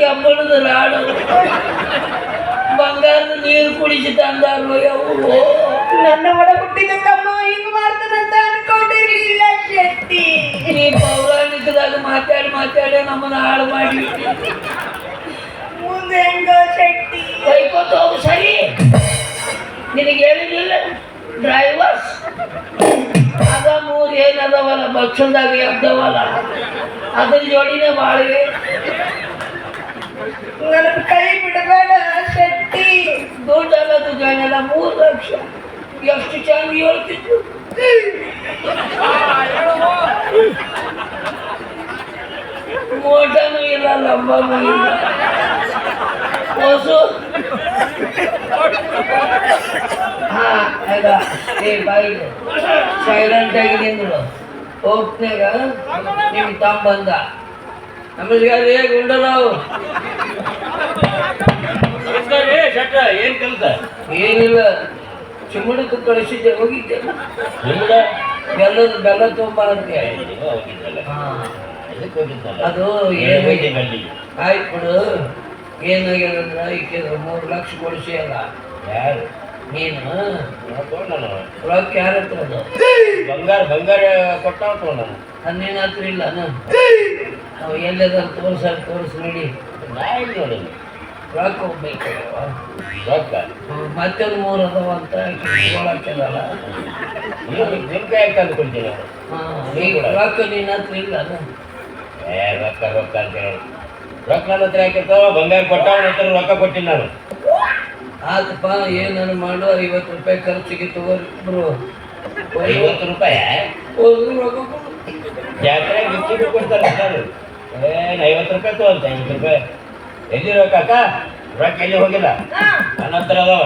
ಕೆಂಬಳದ rod ಬಂಗಾರದ ನೀರು ಕುಡಿಸಿ ತಂದಾರು ಅವು ನನ್ನ ಒಡ ಹುಟ್ಟಿದ ತಮ್ಮ ಹಿಂಗ್ ಮಾಡ್ತಾನಂತ ಅನ್ಕೊಂಡಿರ್ಲಿಲ್ಲ ಶೆಟ್ಟಿ. ಈ ಪೌರಾಣಿಕದಾಗ ಮಾತಾಡಿ ನಮ್ಮನ್ನ ಹಾಳು ಮಾಡಿ ಮುಂದೆ ಹೆಂಗೋ ಶೆಟ್ಟಿ ಕೈಕೊತ್ತು ಹೋಗು ಸರಿ. ನಿನಗೆ ಹೇಳಿದಿಲ್ಲ ಡ್ರೈವರ್ಸ್ ಅದ ಮೂರು ಏನದವಲ್ಲ ಭಕ್ಷಣದಾಗ ಎದ್ದವಲ್ಲ ಅದ್ರ ಜೋಡಿನೇ ಬಾಳಿವೆ. ನನ್ನ ಕೈ ಬಿಡಬೇಡ ಶೆಟ್ಟಿ. ದುಡ್ಡಲ್ಲದು ಜನ 3 ಲಕ್ಷ ಎಷ್ಟು ಚಂದ ಹೇಳ್ತಿತ್ತು. ಮೋಟನೂ ಇಲ್ಲ ಲಂಬನೂ ಇಲ್ಲ ಹೊಸು. ಹಾ ಆಗ ಏ ಬಾಯಿಗೆ ಸೈಲೆಂಟ್ ಆಗಿ ನಿಂದ್ರು. ಹೋಗ್ನಾಗ ನಿಮ್ ತಮ್ಮ ಬಂದ ನಮಸ್ಕಾರ ಗುಂಡರಾವ್. ಏನ್ ಕೆಲಸ? ಏನಿಲ್ಲ ಚಿಮ್ಮಡಕ್ಕೆ ಕಳಿಸಿದ್ದೆ ಹೋಗಿದ್ದೆ. ಬೆಲ್ಲ ತುಂಬ ಅಂತೆ ಅದು ಆಯ್ತು ಬಿಡು. ಏನಾಗ್ಯದಂದ್ರ ಈಕೆ 3 ಲಕ್ಷ ಕೊಡಿಸಿ ಅಲ್ಲ ಯಾರು ನೀನು ರೊಕ್ಕ ಯಾರ ಹತ್ರ ಅದು ಬಂಗಾರ ಕೊಟ್ಟ ನಾನು ನಿನ್ನ ಹತ್ರ ಇಲ್ಲ ನಾವು ಎಲ್ಲದ ತೋರಿಸಿ ನೋಡಿ ನೋಡಿ ರೊಕ್ಕ ಹೋಗ್ಬೇಕು. ರೊಕ್ಕ ಮತ್ತೊಂದು 3 ಅದಾವ ಅಂತ ಕೇಳಲ್ಲ. ನಿಮ್ ಕೈ ತಂದು ಕೊಡ್ತೀನಿ. ಈಗ ರೊಕ್ಕ ನಿನ್ನ ಹತ್ರ ಇಲ್ಲ ರೊಕ್ಕ ಅಂತ ಹೇಳಿ ರೊಕ್ಕ ನನ್ನ ಹತ್ರ ಯಾಕಿರ್ತಾವ? ಬಂಗಾರ ಕೊಟ್ಟ ಹತ್ರ ರೊಕ್ಕ ಕೊಟ್ಟಿನಿ ನಾನು. ಆತಪ್ಪ ಏನಾರು ಮಾಡು. 50 ರೂಪಾಯಿ ಖರ್ಚಿಗೆ ತಗೋರು. 50 ರೂಪಾಯಿ ಜಾತ್ರೆ ಗಿಚ್ಚಿ ಕೊಡ್ತಾರೆ ಸರ್. 50 ರೂಪಾಯಿ ತಗೋತ 50 ರೂಪಾಯಿ ಎಲ್ಲಿ ರೊಕ್ಕ ಅಕ್ಕ? ರೊಕ್ಕ ಎಲ್ಲಿ ಹೋಗಿಲ್ಲ ನನ್ನ ಹತ್ರ ಅದಾವ.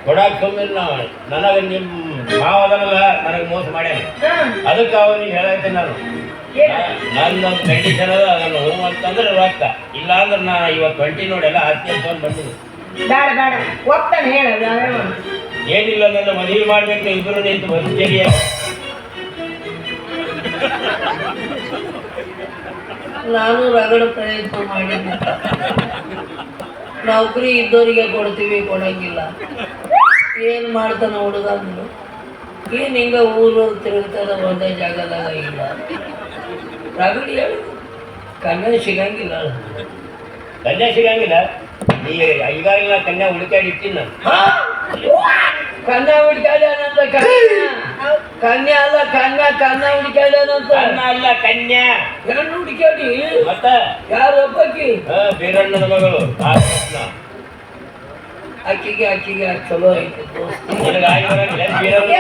ಕೊಡಾಕ್ ಸುಮ್ಮನೆ ನಾವು ನನಗೆ ನಿಮ್ಮ ಮಾವ ಅದಲ್ಲ ನನಗೆ ಮೋಸ ಮಾಡ್ಯಾನ. ಅದಕ್ಕೆ ಅವನಿಗೆ ಹೇಳೈತೆ ನಾನು ನನ್ನ ಕಂಡೀಷನ್ ಅದ ಅದನ್ನು ಹೂ ಅಂತಂದ್ರೆ ರೊಕ್ಕ ಇಲ್ಲ ಅಂದ್ರೆ ನಾ ಇವತ್ತು 20 ನೋಡೆಲ್ಲ ಹತ್ತಿ ಅಂತ ಬಂದಿನಿ. ಏನಿಲ್ಲ ನನ್ನ ಮದುವೆ ಮಾಡ್ಬೇಕು ಇಬ್ಬರು ನಿಂತು ಬರ್ತೀರಿ. ನಾನು ರಗಡ ಪ್ರಯತ್ನ ಮಾಡಿದ್ದೆ. ನೌಕರಿ ಇದ್ದವರಿಗೆ ಕೊಡ್ತೀವಿ, ಕೊಡಂಗಿಲ್ಲ. ಏನು ಮಾಡ್ತಾನ ಹುಡುಗ ಅಂದ್ರು ಏನು ಹಿಂಗ ಊರು ತಿರುಗ್ತದ ಒಂದೇ ಜಾಗದಾಗ ಇಲ್ಲ. ರಗಡಿ ಹೇಳಿ ಕನ್ಯಾ ಸಿಗಂಗಿಲ್ಲ. ಕನ್ಯಾ ಸಿಗಂಗಿಲ್ಲ? ಈಗಾಗಲೇ ನಾ ಕನ್ಯಾ ಹುಡುಕಾಡಿ ಇಟ್ಟಿನಿ ನಾನು. ಕನ್ಯಾ ಹುಡುಕಾಡ್ಯಾನಂತ. ಕನ್ಯಾ ಅಲ್ಲ ಕನ್ಯಾ ಹುಡುಕಾಡ್ಯಾನಂತ. ಕನ್ನ ಅಲ್ಲ ಕನ್ಯಾ. ಹೆಣ್ಣು ಹುಡುಕಾಡಿ ಮತ್ತ ಯಾರು ಒಬ್ಬಾಕಿ ಬೀರಣ್ಣನ ಮಗಳು. ಅಕ್ಕಿಗೆ ಚಲೋ ಐತಿ ದೋಸ್ತಿ. ನಿನಗೆ ಆಗಿ ಬರಂಗಿಲ್ಲ ಬೀರಣ್ಣ